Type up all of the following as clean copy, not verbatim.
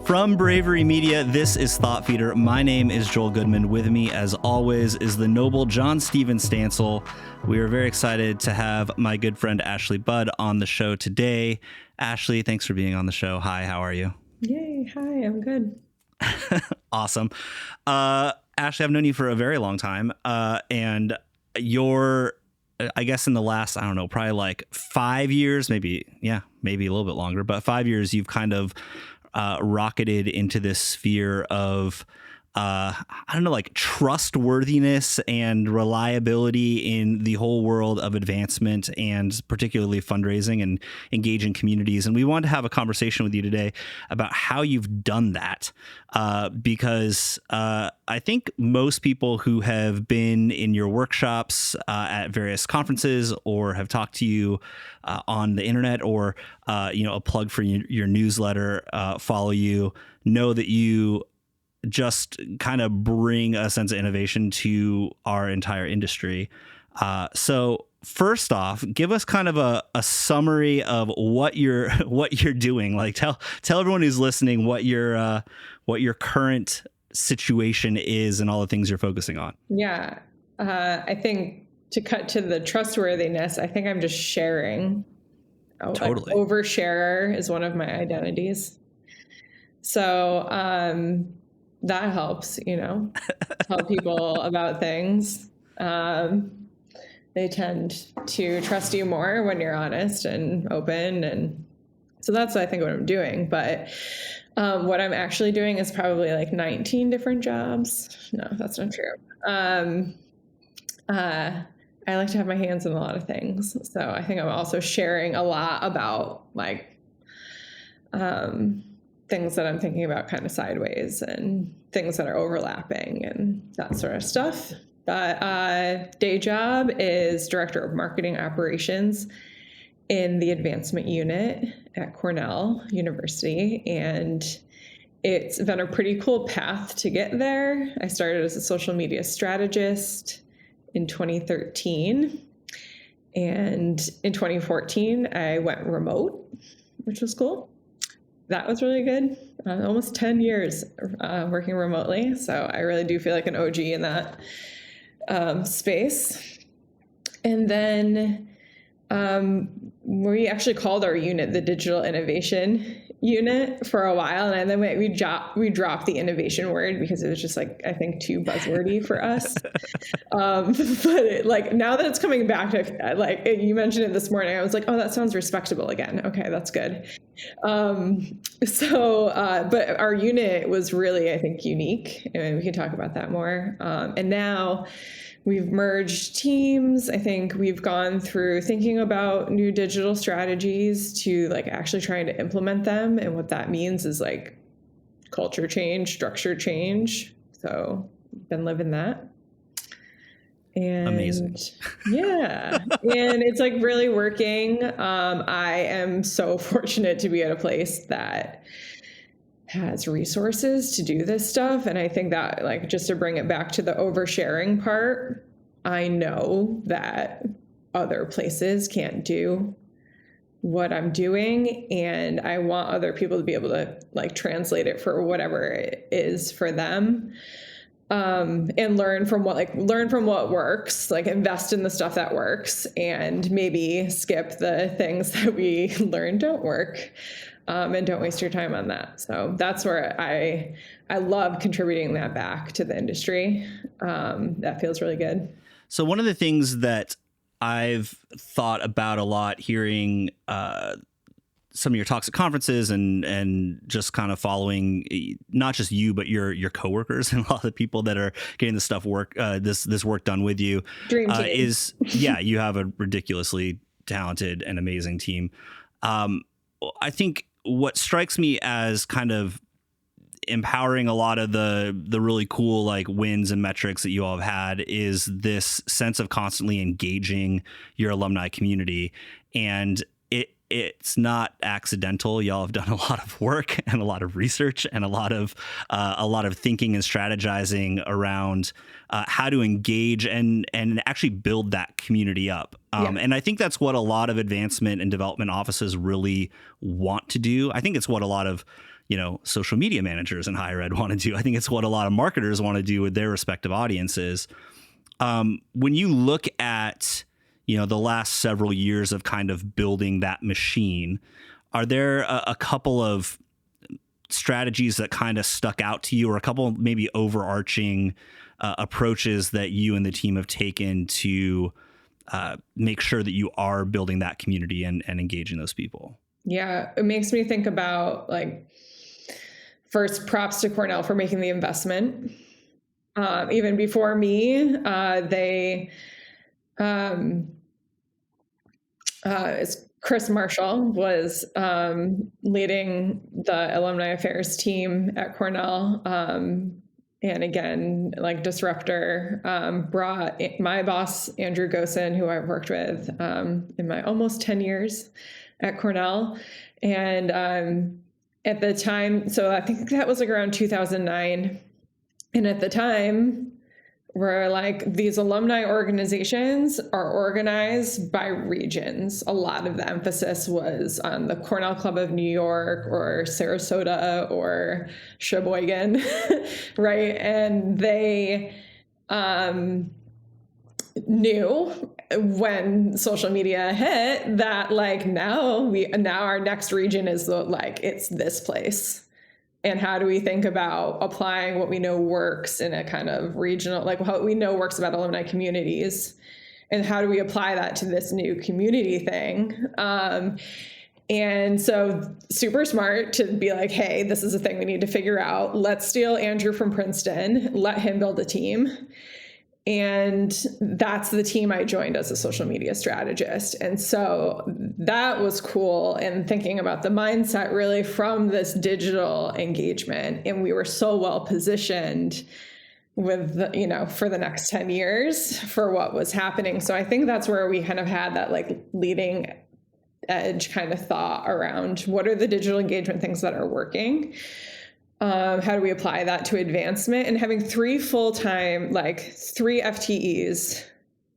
From Bravery Media, this is Thought Feeder. My name is Joel Goodman. With me, as always, is the noble John Steven Stansel. We are very excited to have my good friend Ashley Budd on the show today. Ashley, thanks for being on the show. Hi, how are you? Yay. Hi, I'm good. Awesome. Ashley, I've known you for a very long time. And you're, I guess in the last, I don't know, probably like 5 years, maybe a little bit longer, but 5 years, you've kind of rocketed into this sphere of, like trustworthiness and reliability in the whole world of advancement and particularly fundraising and engaging communities. And we wanted to have a conversation with you today about how you've done that, because I think most people who have been in your workshops at various conferences or have talked to you on the internet or, a plug for your newsletter, follow you, know that you just kind of bring a sense of innovation to our entire industry. So first off, give us kind of a summary of what you're doing. Like tell everyone who's listening what your current situation is and all the things you're focusing on. Yeah. I think to cut to the trustworthiness, I think I'm just sharing. Totally. Like oversharer is one of my identities. So, that helps, tell people about things. They tend to trust you more when you're honest and open. And so that's, I think, what I'm doing. But what I'm actually doing is probably like 19 different jobs. No, that's not true. I like to have my hands in a lot of things. So I think I'm also sharing a lot about like things that I'm thinking about kind of sideways and things that are overlapping and that sort of stuff. But day job is Director of Marketing Operations in the Advancement Unit at Cornell University. And it's been a pretty cool path to get there. I started as a social media strategist in 2013. And in 2014, I went remote, which was cool. That was really good. Almost 10 years working remotely. So I really do feel like an OG in that space. And then we actually called our unit the Digital Innovation Unit for a while. And then we dropped the innovation word because it was just like, I think, too buzzwordy for us. But now that it's coming back, like you mentioned it this morning, I was like, oh, that sounds respectable again. Okay, that's good. But our unit was really, I think, unique, and we can talk about that more. And now we've merged teams. I think we've gone through thinking about new digital strategies to like actually trying to implement them. And what that means is like culture change, structure change. So been living that. And amazing. Yeah. And it's like really working. I am so fortunate to be at a place that has resources to do this stuff. And I think that, like, just to bring it back to the oversharing part, I know that other places can't do what I'm doing. And I want other people to be able to like translate it for whatever it is for them. And learn from what works, like invest in the stuff that works and maybe skip the things that we learn don't work. And don't waste your time on that. So that's where I love contributing that back to the industry. That feels really good. So one of the things that I've thought about a lot hearing some of your talks at conferences and just kind of following not just you, but your coworkers and a lot of the people that are getting this work done with you. Dream team. You have a ridiculously talented and amazing team. I think what strikes me as kind of empowering a lot of the really cool like wins and metrics that you all have had is this sense of constantly engaging your alumni community. And it's not accidental. Y'all have done a lot of work and a lot of research and a lot of thinking and strategizing around how to engage and actually build that community up. And I think that's what a lot of advancement and development offices really want to do. I think it's what a lot of social media managers in higher ed want to do. I think it's what a lot of marketers want to do with their respective audiences. When you look at, the last several years of kind of building that machine, are there a couple of strategies that kind of stuck out to you, or a couple maybe overarching approaches that you and the team have taken to make sure that you are building that community and engaging those people? Yeah, it makes me think about, like, first, props to Cornell for making the investment. Even before me, it's Chris Marshall was leading the alumni affairs team at Cornell. And again, like disruptor, brought my boss, Andrew Gosen, who I've worked with in my almost 10 years at Cornell. And at the time, so I think that was like around 2009. And at the time, we're like, these alumni organizations are organized by regions. A lot of the emphasis was on the Cornell Club of New York or Sarasota or Sheboygan, right? And they knew when social media hit that, like, now our next region is it's this place. And how do we think about applying what we know works in a kind of regional, like what we know works about alumni communities, and how do we apply that to this new community thing? And so super smart to be like, hey, this is a thing we need to figure out. Let's steal Andrew from Princeton, let him build a team. And that's the team I joined as a social media strategist. And so that was cool, and thinking about the mindset really from this digital engagement. And we were so well positioned with, for the next 10 years for what was happening. So I think that's where we kind of had that like leading edge kind of thought around what are the digital engagement things that are working. How do we apply that to advancement? And having 3 full-time, 3 FTEs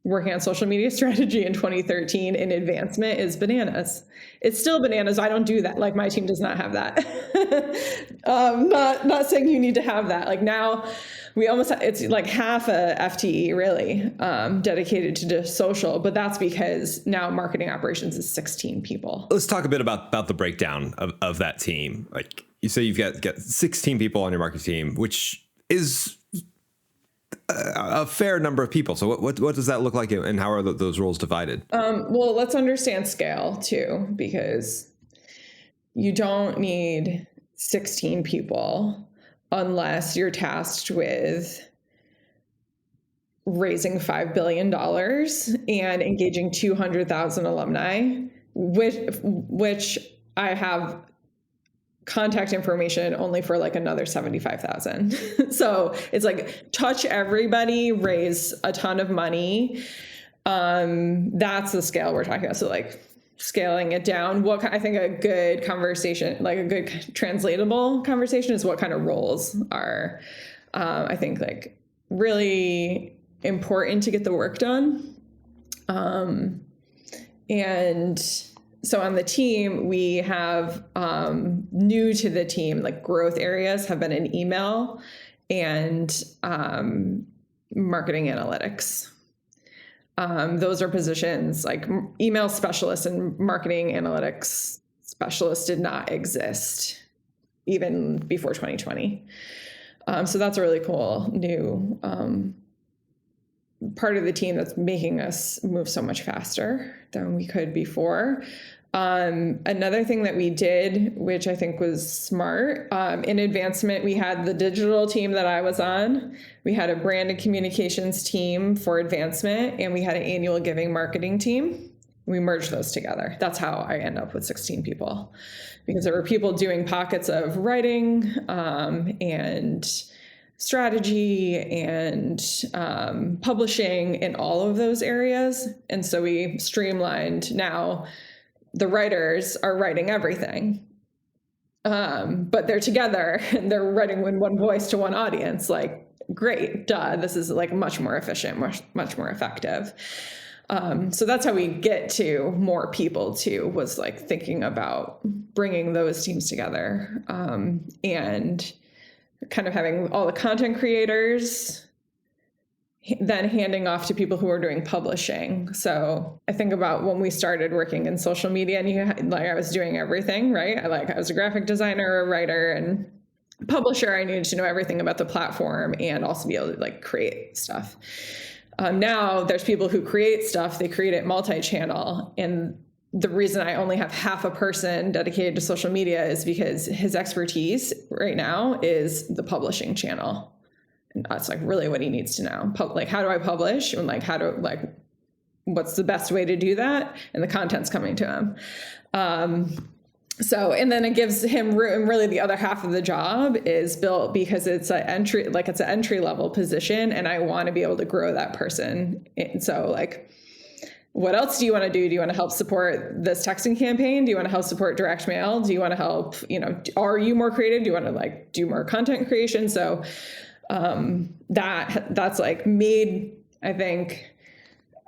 working on social media strategy in 2013 in advancement is bananas. It's still bananas. I don't do that. Like, my team does not have that. Not saying you need to have that. Like, now we almost, it's like half a FTE really dedicated to just social, but that's because now marketing operations is 16 people. Let's talk a bit about the breakdown of that team. Like, you say you've got 16 people on your marketing team, which is a fair number of people. So what does that look like, and how are those roles divided? Well, let's understand scale too, because you don't need 16 people unless you're tasked with raising $5 billion and engaging 200,000 alumni, which I have contact information only for like another 75,000. So it's like touch everybody, raise a ton of money. That's the scale we're talking about. So like scaling it down, I think a good conversation, like a good translatable conversation, is what kind of roles are, I think, like really important to get the work done. And so on the team, we have new to the team, like growth areas have been in email and marketing analytics. Those are positions like email specialists and marketing analytics specialists did not exist even before 2020. So that's a really cool new part of the team that's making us move so much faster than we could before. Another thing that we did, which I think was smart, in advancement, we had the digital team that I was on. We had a brand and communications team for advancement, and we had an annual giving marketing team. We merged those together. That's how I end up with 16 people, because there were people doing pockets of writing and strategy and publishing in all of those areas. And so we streamlined. Now the writers are writing everything, but they're together and they're writing in one voice to one audience. Like, great, duh, this is like much more efficient, much more effective. So that's how we get to more people too, was like thinking about bringing those teams together, and kind of having all the content creators then handing off to people who are doing publishing. So I think about when we started working in social media, and I was doing everything, right? I was a graphic designer, a writer, and publisher. I needed to know everything about the platform and also be able to like create stuff. Now there's people who create stuff, they create it multi-channel. And the reason I only have half a person dedicated to social media is because his expertise right now is the publishing channel. And that's like really what he needs to know. Like, how do I publish? And like, what's the best way to do that? And the content's coming to him. And then it gives him room. Really, the other half of the job is built because it's an entry level position, and I want to be able to grow that person. And so like, what else do you want to do? Do you want to help support this texting campaign? Do you want to help support direct mail? Do you want to help, are you more creative? Do you want to like do more content creation? So that's like made, I think,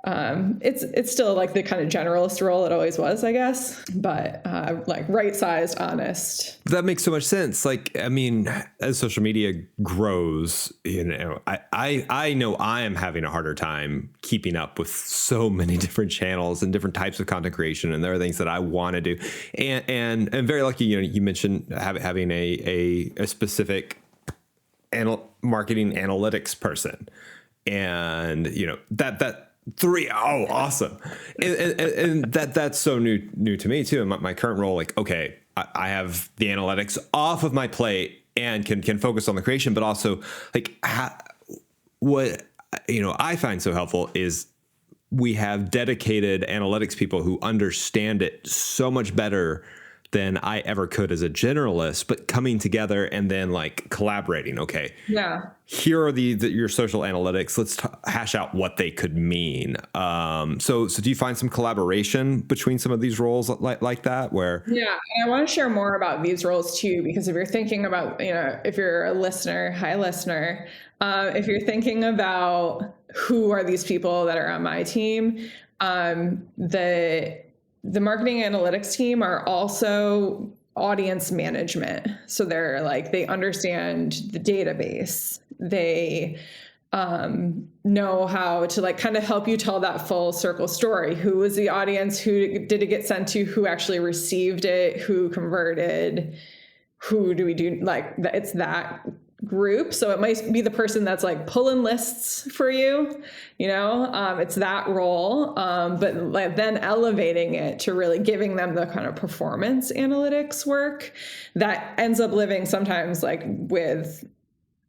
it's still like the kind of generalist role it always was, I guess, but like right-sized, honest. That makes so much sense. Like, I mean, as social media grows, I know I am having a harder time keeping up with so many different channels and different types of content creation, and there are things that I want to do, and very lucky. You mentioned having a specific marketing analytics person, and that three, oh, awesome. And that's so new to me too. And my current role, like, okay, I have the analytics off of my plate and can focus on the creation, but also like what I find so helpful is we have dedicated analytics people who understand it so much better than I ever could as a generalist, but coming together and then like collaborating. Okay. Yeah. Here are your social analytics. Let's hash out what they could mean. So do you find some collaboration between some of these roles like that where? Yeah. And I want to share more about these roles too, because if you're thinking about, if you're a listener, hi listener, if you're thinking about who are these people that are on my team, the marketing analytics team are also audience management. So they're like, they understand the database. They know how to like kind of help you tell that full circle story. Who was the audience? Who did it get sent to? Who actually received it? Who converted? Who do we do? Like, it's that group. So it might be the person that's like pulling lists for you, it's that role. But like then elevating it to really giving them the kind of performance analytics work that ends up living sometimes like with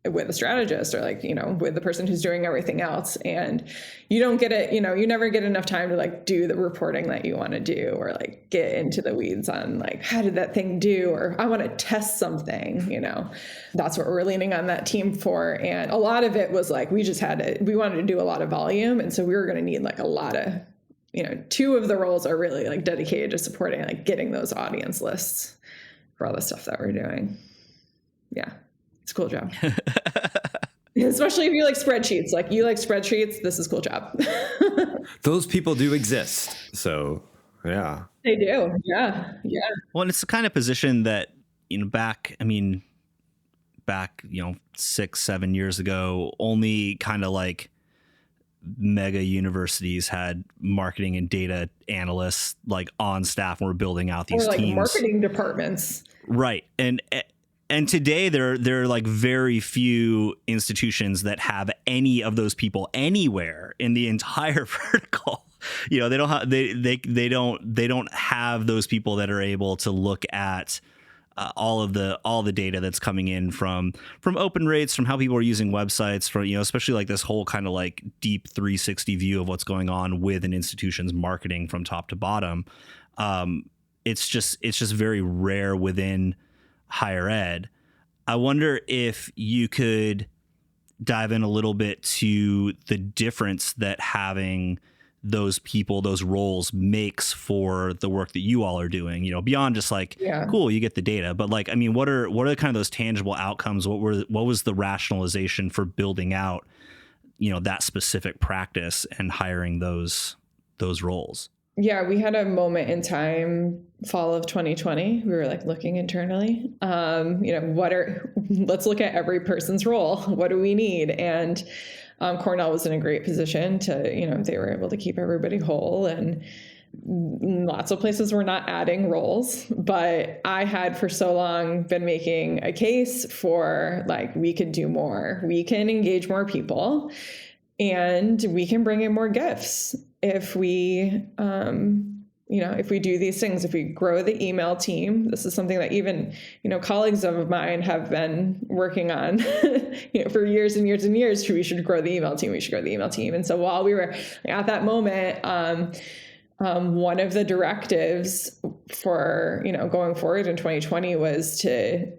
a strategist or like, with the person who's doing everything else. And you don't get it, you never get enough time to like do the reporting that you want to do, or like get into the weeds on like, how did that thing do? Or I want to test something, that's what we're leaning on that team for. And a lot of it was like, we wanted to do a lot of volume. And so we were going to need like a lot of, two of the roles are really like dedicated to supporting, like getting those audience lists for all the stuff that we're doing. Yeah. It's a cool job. Especially if you like spreadsheets. Like, you like spreadsheets, this is a cool job. Those people do exist. So, yeah. They do. Yeah. Yeah. Well, and it's the kind of position that, back 6-7 years ago, only kind of like mega universities had marketing and data analysts like on staff, and were building out these teams. Marketing departments. Right. And today there are like very few institutions that have any of those people anywhere in the entire vertical. They don't have they don't have those people that are able to look at all the data that's coming in from open rates, from how people are using websites, from especially like this whole kind of like deep 360 view of what's going on with an institution's marketing from top to bottom. It's just very rare within higher ed. I wonder if you could dive in a little bit to the difference that having those people, those roles makes for the work that you all are doing, beyond just like, cool, you get the data, but like, I mean, what are kind of those tangible outcomes? What was the rationalization for building out, that specific practice and hiring those those roles? Yeah, we had a moment in time, fall of 2020. We were like looking internally, let's look at every person's role. What do we need? And Cornell was in a great position to, they were able to keep everybody whole, and lots of places were not adding roles. But I had for so long been making a case for like, we could do more. We can engage more people, and we can bring in more gifts if we, if we do these things, if we grow the email team. This is something that even, colleagues of mine have been working on, for years and years and years. We should grow the email team. We should grow the email team. And so while we were at that moment, one of the directives for, going forward in 2020 was to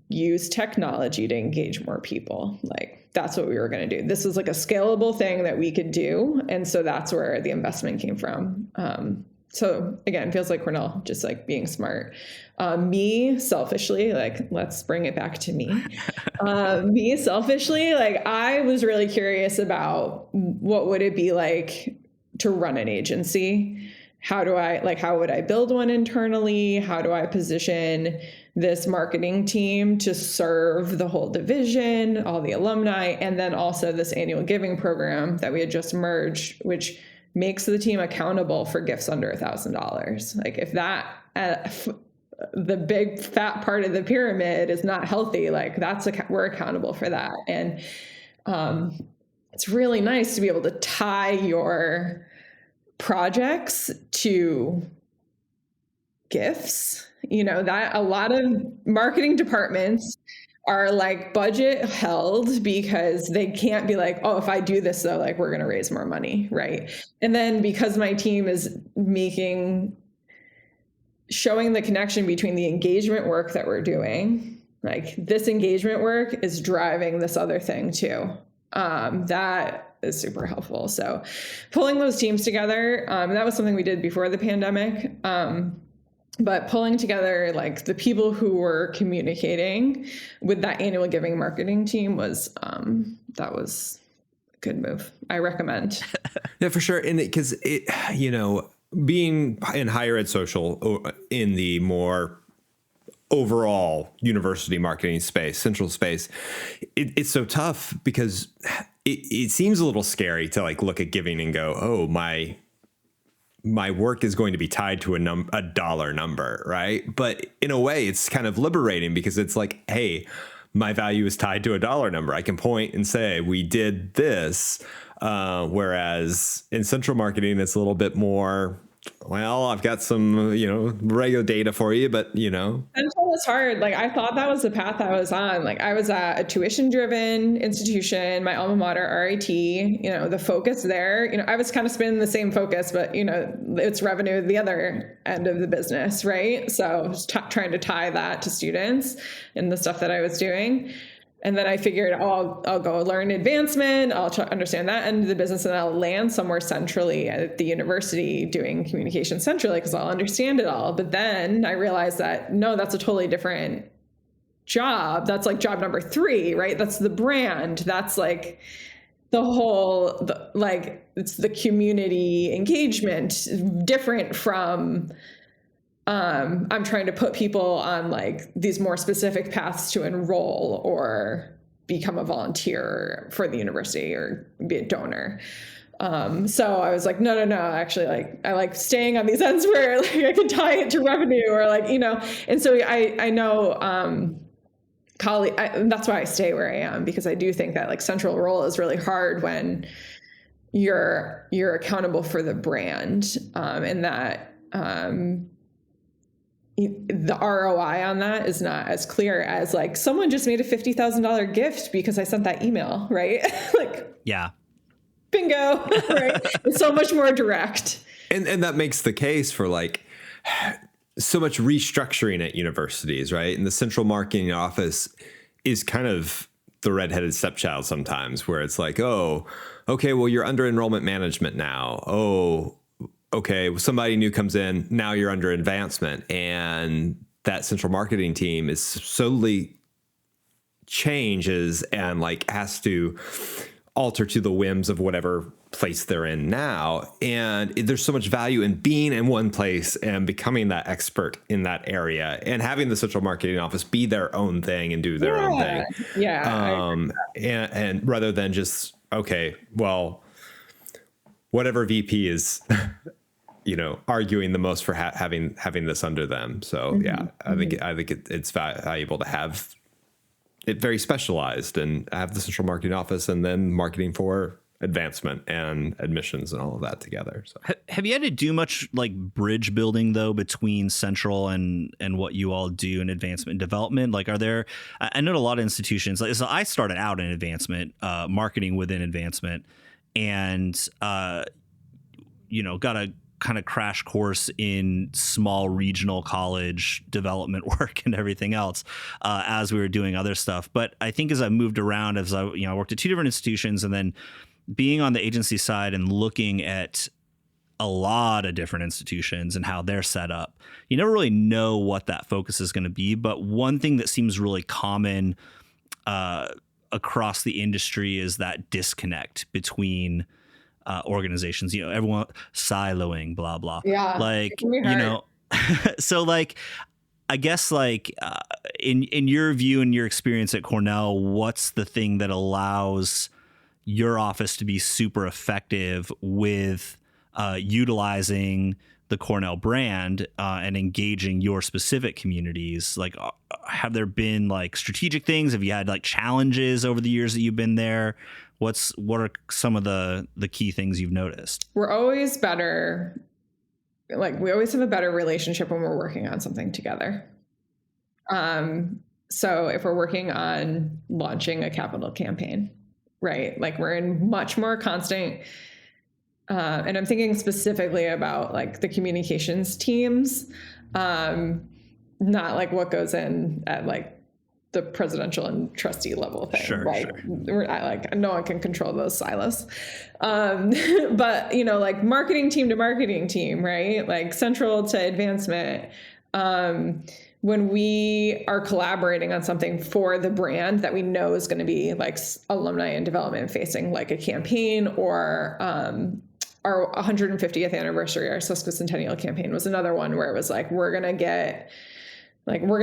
use technology to engage more people. Like, that's what we were going to do. This was like a scalable thing that we could do. And so that's where the investment came from. So again, feels like Cornell just like being smart. Me selfishly, like, let's bring it back to me. Me selfishly, like, I was really curious about what would it be like to run an agency? How would I build one internally? How do I position this marketing team to serve the whole division, all the alumni, and then also this annual giving program that we had just merged, which makes the team accountable for gifts under $1,000. Like, if that, the big fat part of the pyramid is not healthy, like, we're accountable for that. And it's really nice to be able to tie your projects to gifts. That a lot of marketing departments are like budget held because they can't be like, oh, if I do this though, like, we're going to raise more money. Right. And then because my team is showing the connection between the engagement work that we're doing, like, this engagement work is driving this other thing too. That is super helpful. So pulling those teams together, that was something we did before the pandemic. But pulling together like the people who were communicating with that annual giving marketing team was a good move. I recommend. Yeah, for sure. And because being in higher ed social in the more overall university marketing space, central space, it's so tough because it seems a little scary to like look at giving and go, oh, my work is going to be tied to a dollar number, right? But in a way, it's kind of liberating because it's like, hey, my value is tied to a dollar number. I can point and say, we did this. Whereas in central marketing, it's a little bit more, well, I've got some, regular data for you, but, Central was hard. Like, I thought that was the path I was on. Like, I was at a tuition-driven institution, my alma mater, RIT, the focus there, I was kind of spinning the same focus, but, it's revenue, the other end of the business, right? So I was trying to tie that to students and the stuff that I was doing. And then I figured, I'll go learn advancement. I'll understand that end of the business, and I'll land somewhere centrally at the university doing communication centrally because I'll understand it all. But then I realized that, no, that's a totally different job. That's like job number 3, right? That's the brand. That's like the whole, it's the community engagement, different from I'm trying to put people on like these more specific paths to enroll or become a volunteer for the university or be a donor. So I was like, no, actually, like, I like staying on these ends where like I can tie it to revenue or like, and so I know, that's why I stay where I am, because I do think that like central role is really hard when you're accountable for the brand, and that, the ROI on that is not as clear as like someone just made a $50,000 gift because I sent that email, right? Like, yeah, bingo, right? It's so much more direct. And that makes the case for like so much restructuring at universities, right? And the central marketing office is kind of the redheaded stepchild sometimes, where it's like, oh, okay, well, you're under enrollment management now. Oh, okay, well, somebody new comes in, now you're under advancement. And that central marketing team is slowly changes and like has to alter to the whims of whatever place they're in now. And there's so much value in being in one place and becoming that expert in that area and having the central marketing office be their own thing and do their own thing. Yeah. And rather than just, okay, well, whatever VP is, arguing the most for having this under them. So I think it's valuable to have it very specialized and have the central marketing office and then marketing for advancement and admissions and all of that together. So have you had to do much like bridge building though between central and what you all do in advancement and development? Like, I know a lot of institutions, like, so I started out in advancement, marketing within advancement, and got a kind of crash course in small regional college development work and everything else as we were doing other stuff. But I think as I moved around, as I worked at two different institutions, and then being on the agency side and looking at a lot of different institutions and how they're set up, you never really know what that focus is going to be. But one thing that seems really common across the industry is that disconnect between organizations, everyone siloing, blah, blah. Yeah. Like, so like, I guess like in your view and your experience at Cornell, what's the thing that allows your office to be super effective with utilizing the Cornell brand and engaging your specific communities? Like, have there been like strategic things? Have you had like challenges over the years that you've been there? What are some of the key things you've noticed? We're always better. Like, we always have a better relationship when we're working on something together. So if we're working on launching a capital campaign, right? Like, we're in much more constant, and I'm thinking specifically about like the communications teams, not like what goes in at like the presidential and trustee level thing. Sure, like, sure. Like, no one can control those silos. But like marketing team to marketing team, right? Like central to advancement. When we are collaborating on something for the brand that we know is going to be like alumni and development facing, like a campaign, or our 150th anniversary, our sesquicentennial campaign was another one where it was like, we're going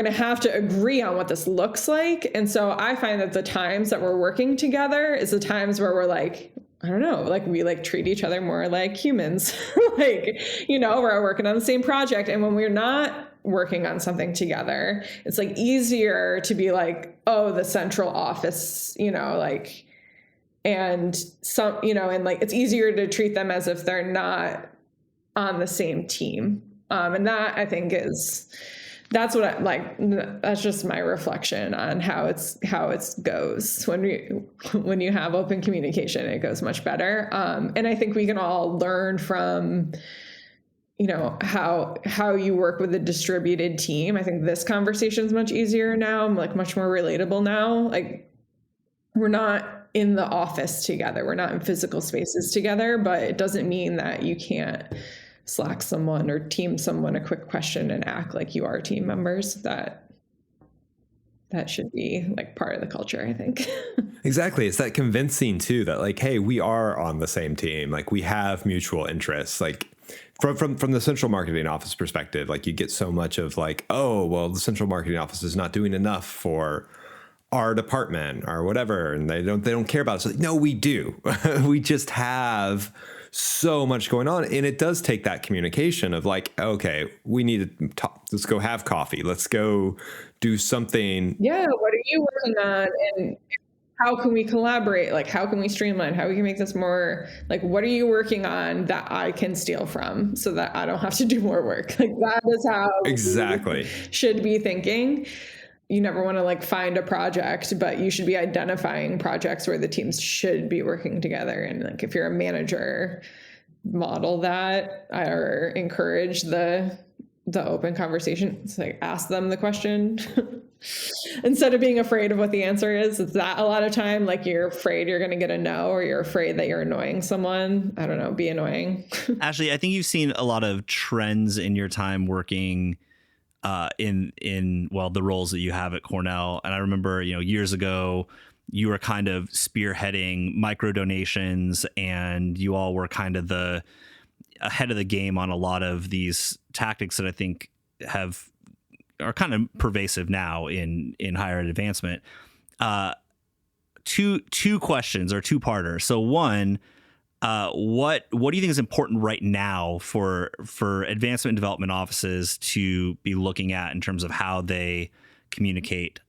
to have to agree on what this looks like. And so I find that the times that we're working together is the times where we're like, I don't know, like we like treat each other more like humans, like, we're working on the same project. And when we're not working on something together, it's like easier to be like, oh, the central office, like, and some, and like, it's easier to treat them as if they're not on the same team. And that I think that's what I like. That's just my reflection on how it goes when you have open communication. It goes much better. And I think we can all learn from, how you work with a distributed team. I think this conversation is much easier now. I'm like much more relatable now. Like, we're not in the office together. We're not in physical spaces together, but it doesn't mean that you can't Slack someone or team someone a quick question and act like you are team members. That should be like part of the culture, I think. Exactly. It's that convincing too, that like, hey, we are on the same team. Like, we have mutual interests. Like, from the central marketing office perspective, like, you get so much of like, oh, well, the central marketing office is not doing enough for our department or whatever, and they don't care about it. So like, no, we do. We just have so much going on, and it does take that communication of like, okay, we need to talk, let's go have coffee, let's go do something. Yeah, what are you working on, and how can we collaborate? Like, how can we streamline? How we can make this more like, what are you working on that I can steal from so that I don't have to do more work? Like, that is how exactly should be thinking. You never want to like find a project, but you should be identifying projects where the teams should be working together. And like, if you're a manager, model that or encourage the open conversation. It's like, ask them the question instead of being afraid of what the answer is. It's that a lot of time, like, you're afraid you're going to get a no, or you're afraid that you're annoying someone. I don't know, be annoying. Ashley, I think you've seen a lot of trends in your time working in the roles that you have at Cornell. And I remember, years ago, you were kind of spearheading micro donations, and you all were kind of the ahead of the game on a lot of these tactics that I think are kind of pervasive now in higher ed advancement. Two questions, or two-parter. So one, what do you think is important right now for advancement and development offices to be looking at in terms of how they communicate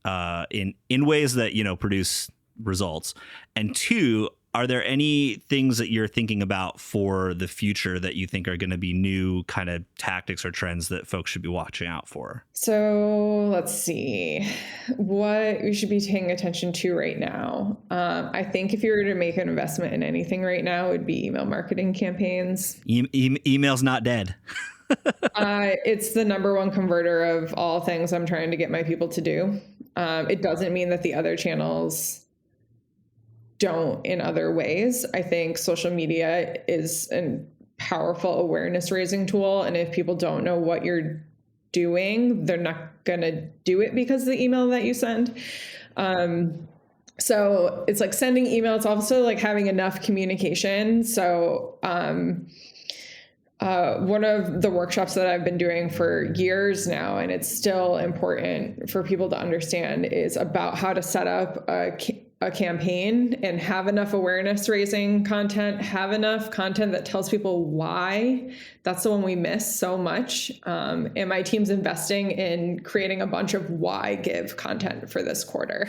in ways that, you know, produce results? And two, are there any things that you're thinking about for the future that you think are going to be new kind of tactics or trends that folks should be watching out for? So let's see what we should be paying attention to right now. I think if you were to make an investment in anything right now, it would be email marketing campaigns. Email's not dead. It's the number one converter of all things I'm trying to get my people to do. It doesn't mean that the other channels don't in other ways. I think social media is a powerful awareness raising tool. And if people don't know what you're doing, they're not going to do it because of the email that you send. So it's like sending email. It's also like having enough communication. So one of the workshops that I've been doing for years now, and it's still important for people to understand, is about how to set up a campaign and have enough awareness raising content, have enough content that tells people why. That's the one we miss so much. And my team's investing in creating a bunch of why give content for this quarter.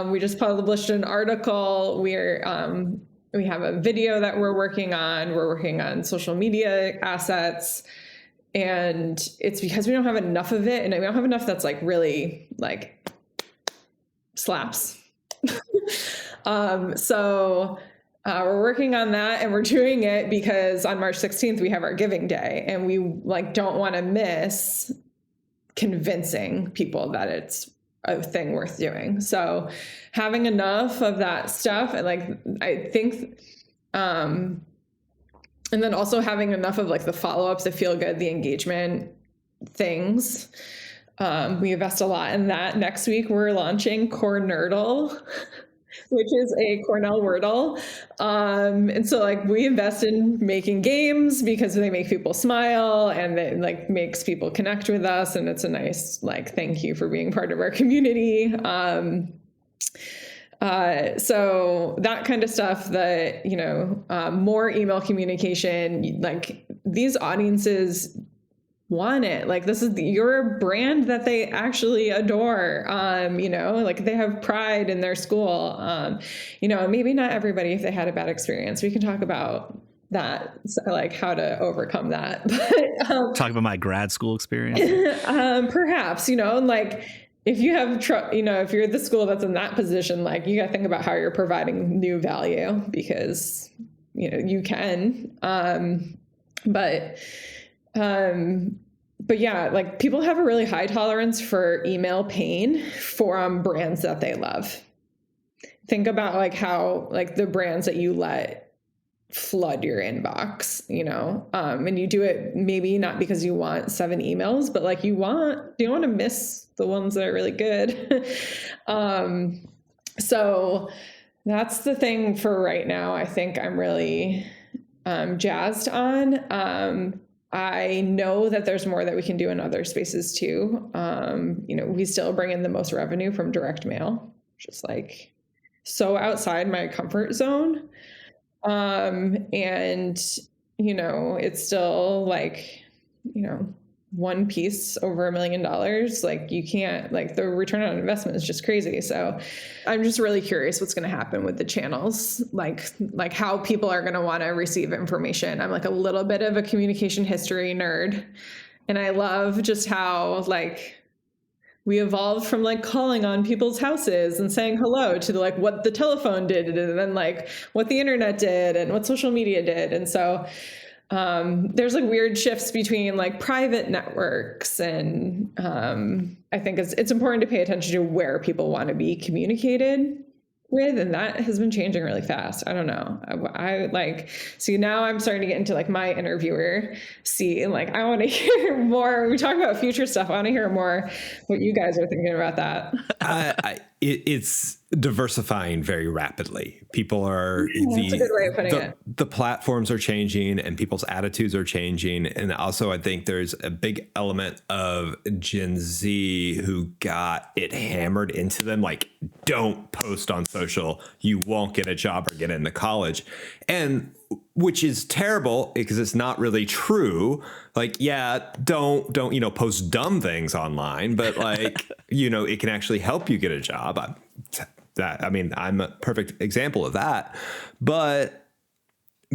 We just published an article. We have a video that we're working on. We're working on social media assets. And it's because we don't have enough of it. And we don't have enough that's like really like slaps. So we're working on that, and we're doing it because on March 16th, we have our giving day, and we like don't want to miss convincing people that it's a thing worth doing. So having enough of that stuff, and like, I think, and then also having enough of like the follow-ups, the feel good, the engagement things. We invest a lot in that. Next week, we're launching Cornell, which is a Cornell Wordle. And so like we invest in making games because they make people smile, and it like makes people connect with us. And it's a nice like thank you for being part of our community. So that kind of stuff, that, you know, more email communication, like these audiences want it. Like this is your brand that they actually adore. You know, like they have pride in their school. You know, maybe not everybody, if they had a bad experience, we can talk about that, so like how to overcome that. But, talk about my grad school experience. Perhaps, you know, like if you have, you know, if you're the school that's in that position, like you got to think about how you're providing new value, because, you know, you can, but yeah, like people have a really high tolerance for email pain from brands that they love. Think about like how like the brands that you let flood your inbox, you know, and you do it maybe not because you want 7 emails, but like you don't want to miss the ones that are really good. So that's the thing for right now. I think I'm really jazzed on. I know that there's more that we can do in other spaces too. You know, we still bring in the most revenue from direct mail, just like so outside my comfort zone. And, you know, it's still like, you know, one piece over $1 million. Like you can't, like the return on investment is just crazy. So I'm just really curious what's going to happen with the channels, like how people are going to want to receive information. I'm like a little bit of a communication history nerd, and I love just how like we evolved from like calling on people's houses and saying hello to like what the telephone did, and then like what the internet did and what social media did. And so there's like weird shifts between like private networks, and I think it's important to pay attention to where people want to be communicated with, and that has been changing really fast. I don't know. I like, see now I'm starting to get into like my interviewer seat, and like I want to hear more. We talk about future stuff. I want to hear more what you guys are thinking about that. it's diversifying very rapidly. People are That's a good way of putting it. The platforms are changing and people's attitudes are changing. And also I think there's a big element of Gen Z who got it hammered into them, like, don't post on social, you won't get a job or get into college. And which is terrible because it's not really true. Like, yeah, don't, post dumb things online, but like, it can actually help you get a job. I'm a perfect example of that. But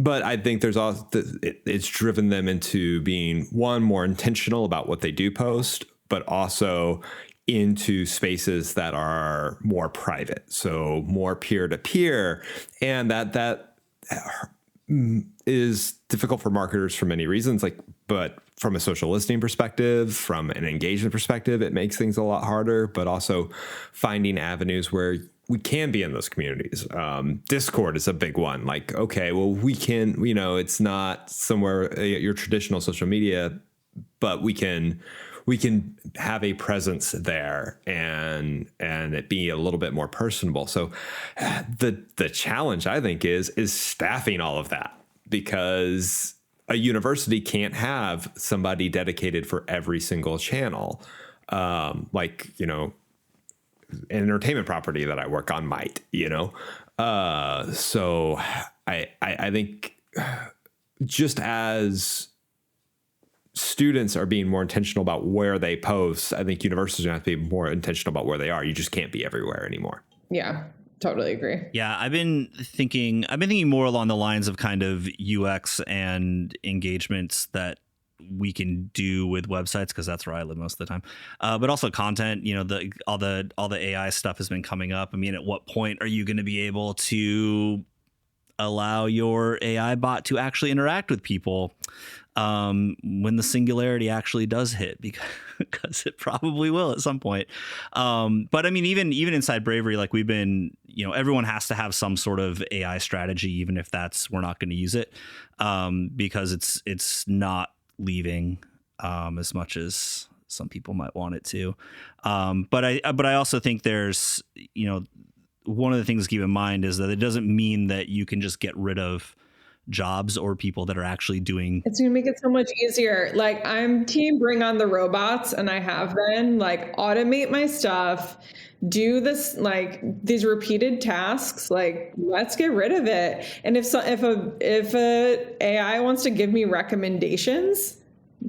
I think there's also, it's driven them into being, one, more intentional about what they do post, but also into spaces that are more private. So more peer to peer. And that is difficult for marketers for many reasons, but from a social listening perspective, from an engagement perspective, it makes things a lot harder, but also finding avenues where we can be in those communities. Discord is a big one. Like, okay, well, we can, it's not somewhere your traditional social media, but we can have a presence there and it be a little bit more personable. So the challenge, I think, is staffing all of that, because a university can't have somebody dedicated for every single channel. An entertainment property that I work on might, so I think just as students are being more intentional about where they post, I think universities are going to have to be more intentional about where they are. You just can't be everywhere anymore. Yeah, totally agree. Yeah, I've been thinking more along the lines of kind of UX and engagements that we can do with websites, because that's where I live most of the time. But also content, all the AI stuff has been coming up. I mean, at what point are you going to be able to allow your AI bot to actually interact with people when the singularity actually does hit, because it probably will at some point. But I mean, even inside Bravery, like we've been, everyone has to have some sort of AI strategy, even if we're not going to use it, because it's not leaving as much as some people might want it to. But I also think there's, one of the things to keep in mind is that it doesn't mean that you can just get rid of jobs or people that are actually doing. It's going to make it so much easier. Like, I'm team bring on the robots, and I have been like, automate my stuff, do this, like these repeated tasks, like let's get rid of it. And if a AI wants to give me recommendations,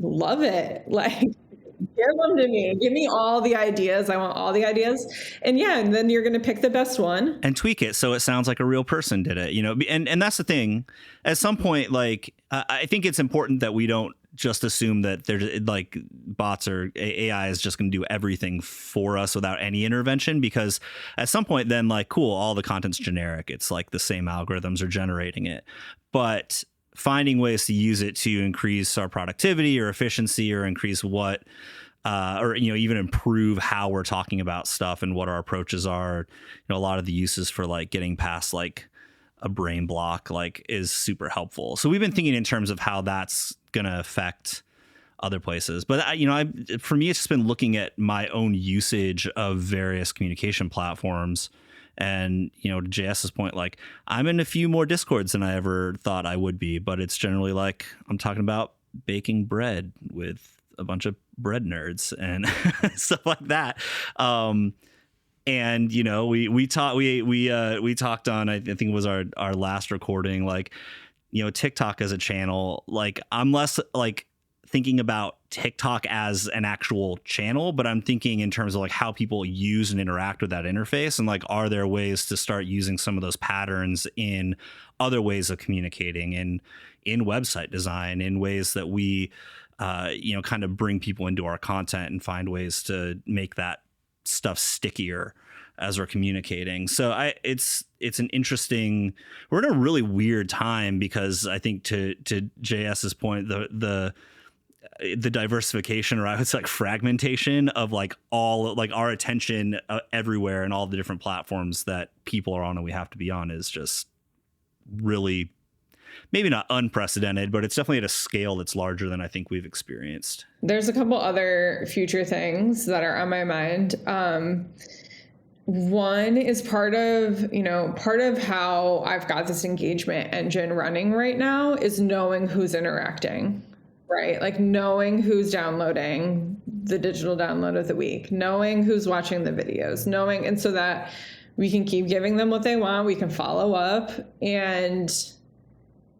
love it. Like, give them to me. Give me all the ideas. I want all the ideas. And and then you're going to pick the best one and tweak it so it sounds like a real person did it, and that's the thing. At some point, like, I think it's important that we don't just assume that there's like bots or AI is just going to do everything for us without any intervention, because at some point then, like, cool, all the content's generic. It's like the same algorithms are generating it. But finding ways to use it to increase our productivity or efficiency, or increase or even improve how we're talking about stuff and what our approaches are. A lot of the uses for like getting past like a brain block like is super helpful. So we've been thinking in terms of how that's going to affect other places. But for me, it's just been looking at my own usage of various communication platforms. And, to JS's point, like, I'm in a few more Discords than I ever thought I would be, but it's generally like I'm talking about baking bread with a bunch of bread nerds and stuff like that. And we talked on, I think it was our last recording, like, TikTok as a channel. Like, I'm less like thinking about TikTok as an actual channel, but I'm thinking in terms of like how people use and interact with that interface, and like, are there ways to start using some of those patterns in other ways of communicating, in website design, in ways that we kind of bring people into our content and find ways to make that stuff stickier as we're communicating. So it's an interesting, we're in a really weird time, because I think to JS's point, the diversification, or I would say like fragmentation of like all like our attention everywhere and all the different platforms that people are on and we have to be on, is just really maybe not unprecedented, but it's definitely at a scale that's larger than I think we've experienced. There's a couple other future things that are on my mind. one is part of how I've got this engagement engine running right now is knowing who's interacting, right? Like knowing who's downloading the digital download of the week, knowing who's watching the videos, and so that we can keep giving them what they want. We can follow up, and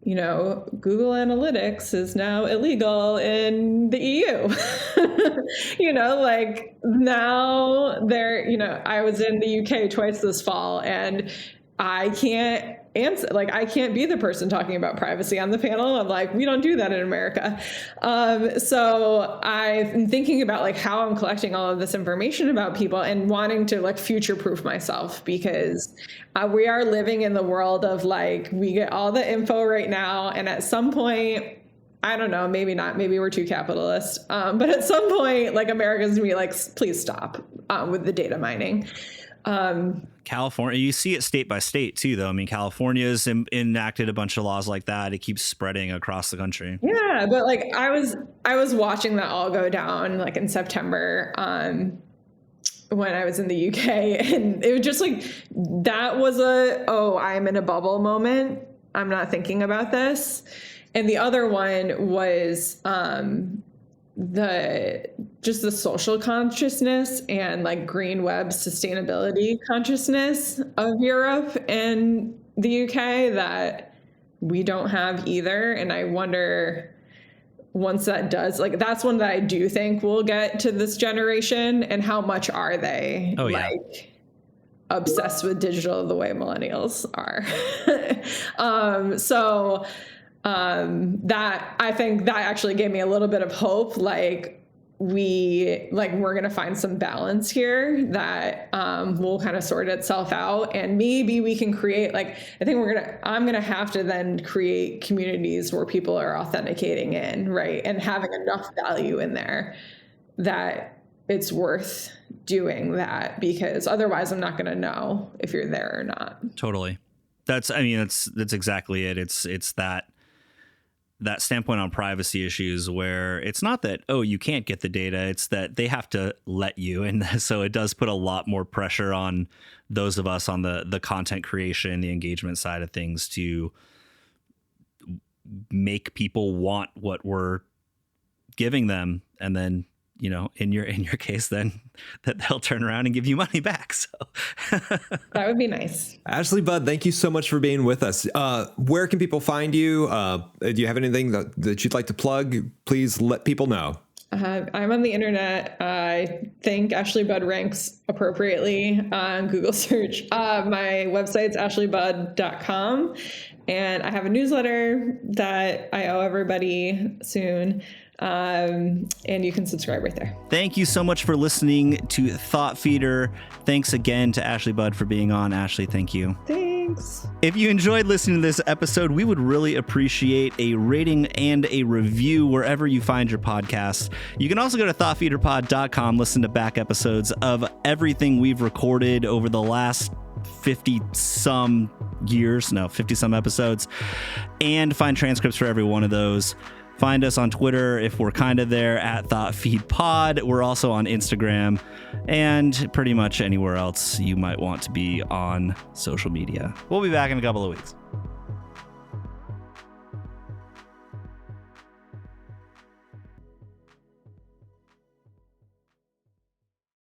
Google Analytics is now illegal in the EU. Like now I was in the UK twice this fall, and I can't answer, like I can't be the person talking about privacy on the panel. I'm like, we don't do that in America. So I'm thinking about like how I'm collecting all of this information about people and wanting to like future proof myself, because we are living in the world of like, we get all the info right now. And at some point, I don't know, maybe not, maybe we're too capitalist. But at some point, like America's gonna be like, please stop with the data mining. California, you see it state by state too, though. I mean, California's enacted a bunch of laws like that. It keeps spreading across the country. Yeah, but like I was watching that all go down like in September when I was in the UK, and it was just like that was I'm in a bubble moment. I'm not thinking about this. And the other one was the social consciousness and like green web sustainability consciousness of Europe and the UK that we don't have either. And I wonder, once that does, like that's one that I do think will get to this generation, and how much are they obsessed with digital the way millennials are. That I think that actually gave me a little bit of hope. We're going to find some balance here that will kind of sort itself out, and maybe we can create I'm going to have to then create communities where people are authenticating in, right, and having enough value in there that it's worth doing that, because otherwise I'm not going to know if you're there or not. Totally. That's exactly it. It's that standpoint on privacy issues where it's not that, you can't get the data. It's that they have to let you. And so it does put a lot more pressure on those of us on the content creation, the engagement side of things, to make people want what we're giving them. And then, in your case, then that they'll turn around and give you money back. So that would be nice. Ashley Budd, thank you so much for being with us. Where can people find you? Do you have anything that you'd like to plug? Please let people know. I'm on the internet. I think Ashley Budd ranks appropriately on Google search. My website's ashleybudd.com, and I have a newsletter that I owe everybody soon. And you can subscribe right there. Thank you so much for listening to Thought Feeder. Thanks again to Ashley Budd for being on. Ashley, thank you. Thanks. If you enjoyed listening to this episode, we would really appreciate a rating and a review wherever you find your podcasts. You can also go to thoughtfeederpod.com, listen to back episodes of everything we've recorded over the last 50-some episodes, and find transcripts for every one of those. Find us on Twitter if we're kind of there at ThoughtFeedPod. We're also on Instagram and pretty much anywhere else you might want to be on social media. We'll be back in a couple of weeks.